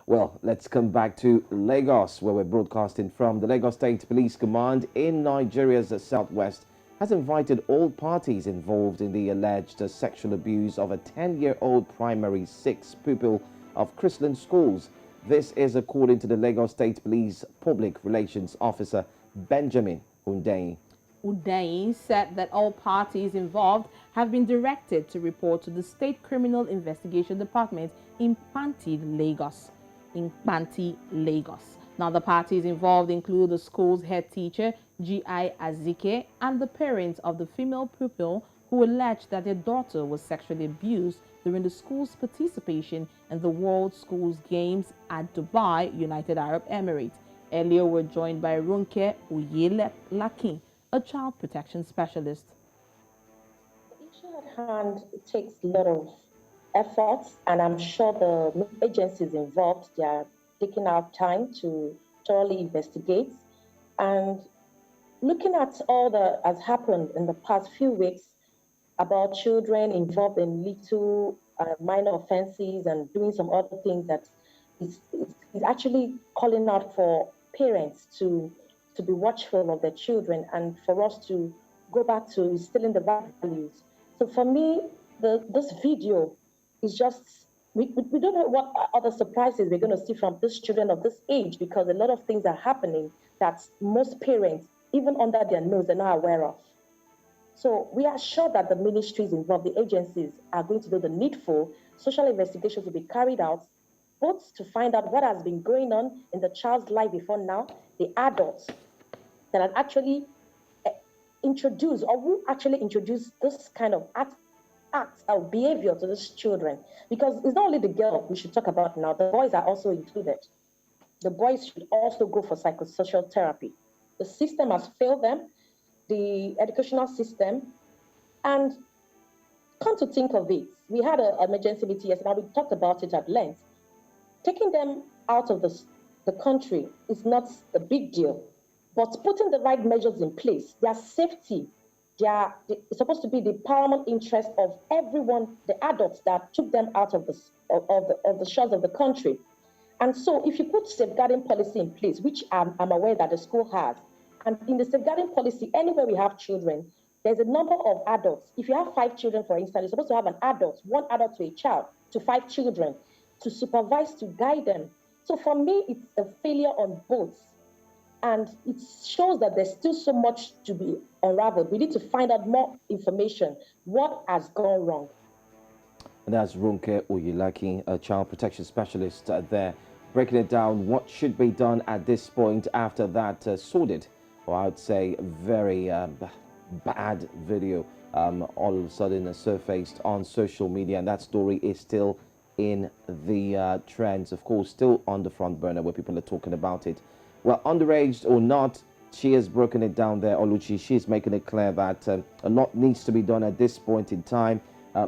Well, let's come back to Lagos, where we're broadcasting from. The Lagos State Police Command in Nigeria's southwest has invited all parties involved in the alleged sexual abuse of a 10-year-old primary six pupil of Chrisland Schools. This is according to the Lagos State Police Public Relations Officer, Benjamin Hundeyin. Hundeyin said that all parties involved have been directed to report to the State Criminal Investigation Department in Panti, Lagos. Now, the parties involved include the school's head teacher, G.I. Azike, and the parents of the female pupil who alleged that their daughter was sexually abused during the school's participation in the World Schools Games at Dubai, United Arab Emirates. Earlier, we're joined by Runke Uyelakin, a child protection specialist. The issue at hand takes a lot of efforts, and I'm sure the agencies involved, they are taking out time to thoroughly investigate. And looking at all that has happened in the past few weeks about children involved in little minor offenses and doing some other things that is actually calling out for parents to be watchful of their children and for us to go back to instilling the values. So for me, this video is just, we don't know what other surprises we're going to see from these children of this age, because a lot of things are happening that most parents, even under their nose, are not aware of. So we are sure that the ministries involved, the agencies, are going to do the needful. Social investigations will be carried out, both to find out what has been going on in the child's life before now, the adults that have actually introduced or who actually introduced this kind of act of behavior to these children. Because it's not only the girl we should talk about now, the boys are also included. The boys should also go for psychosocial therapy. The system has failed them, the educational system, and come to think of it, we had an emergency meeting yesterday, we talked about it at length. Taking them out of the country is not a big deal, but putting the right measures in place, their safety, it's supposed to be the paramount interest of everyone, the adults that took them out of the shores of the country. And so if you put safeguarding policy in place, which I'm aware that the school has, and in the safeguarding policy, anywhere we have children, there's a number of adults. If you have 5 children, for instance, you're supposed to have one adult to a child, to 5 children, to supervise, to guide them. So for me, it's a failure on both. And it shows that there's still so much to be unraveled. We need to find out more information. What has gone wrong? And that's Runke Uyelakin, a child protection specialist there, breaking it down what should be done at this point after that sordid, or I would say very bad video all of a sudden surfaced on social media. And that story is still in the trends, of course, still on the front burner where people are talking about it. Well, underage or not, she has broken it down there, Oluchi. She's making it clear that a lot needs to be done at this point in time.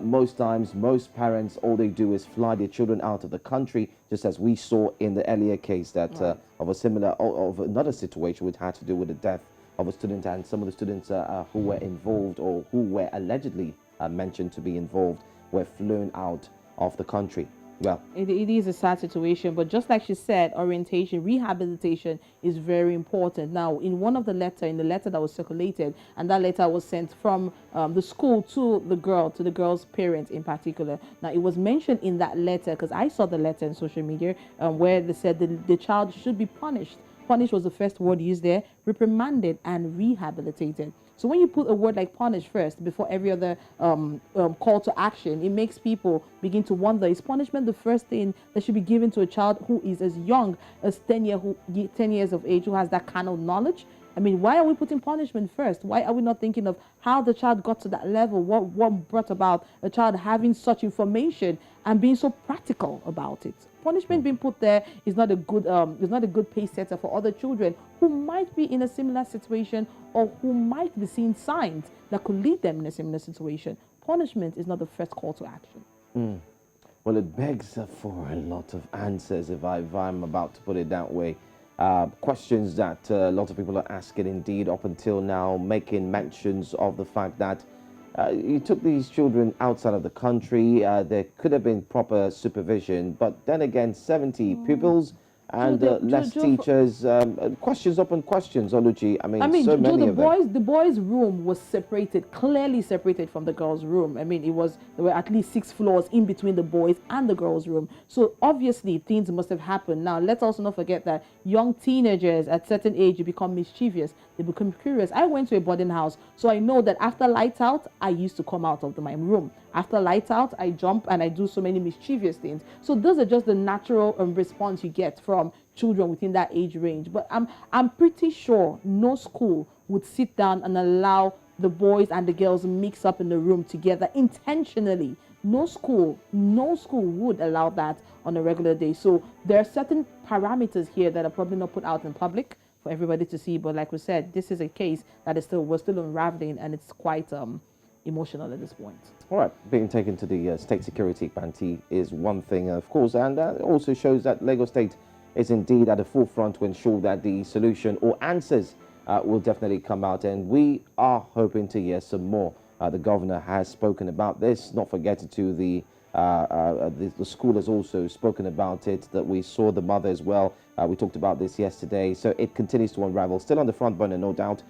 Most times, most parents, all they do is fly their children out of the country, just as we saw in the earlier case that of a similar, of another situation which had to do with the death of a student, and some of the students who were involved or who were allegedly mentioned to be involved were flown out of the country. Well, it is a sad situation, but just like she said, orientation, rehabilitation is very important. Now, in the letter that was circulated, and that letter was sent from the school to the girl's parents in particular. Now, it was mentioned in that letter, because I saw the letter on social media, where they said the child should be punished. Punish was the first word used there, reprimanded and rehabilitated. So when you put a word like punish first before every other call to action, it makes people begin to wonder, is punishment the first thing that should be given to a child who is as young as 10 years of age, who has that kind of knowledge? I mean, why are we putting punishment first? Why are we not thinking of how the child got to that level? What brought about a child having such information and being so practical about it? Punishment being put there is not a good pace setter for other children who might be in a similar situation or who might be seeing signs that could lead them in a similar situation. Punishment is not the first call to action. Well, it begs for a lot of answers, if I'm about to put it that way. Questions that a lot of people are asking indeed up until now, making mentions of the fact that you took these children outside of the country. There could have been proper supervision, but then again, 70 pupils and less teachers. Questions upon questions, Oluchi. I mean, so many of them. The boys' room was separated, clearly separated from the girls' room. I mean, there were at least 6 floors in between the boys and the girls' room. So obviously, things must have happened. Now, let's also not forget that young teenagers at certain age become mischievous. They become curious. I went to a boarding house, so I know that after lights out, I used to come out of my room. After lights out, I jump and I do so many mischievous things. So those are just the natural response you get from children within that age range. But I'm pretty sure no school would sit down and allow the boys and the girls mix up in the room together intentionally. No school would allow that on a regular day. So there are certain parameters here that are probably not put out in public for everybody to see. But like we said, this is a case that we're still unraveling, and it's quite emotional at this point. All right, being taken to the state security panty is one thing, of course, and that also shows that Lagos State is indeed at the forefront to ensure that the solution or answers will definitely come out, and we are hoping to hear some more. The governor has spoken about this. Not forgetting to the school has also spoken about it, that we saw the mother as well. We talked about this yesterday, so it continues to unravel. Still on the front burner, no doubt.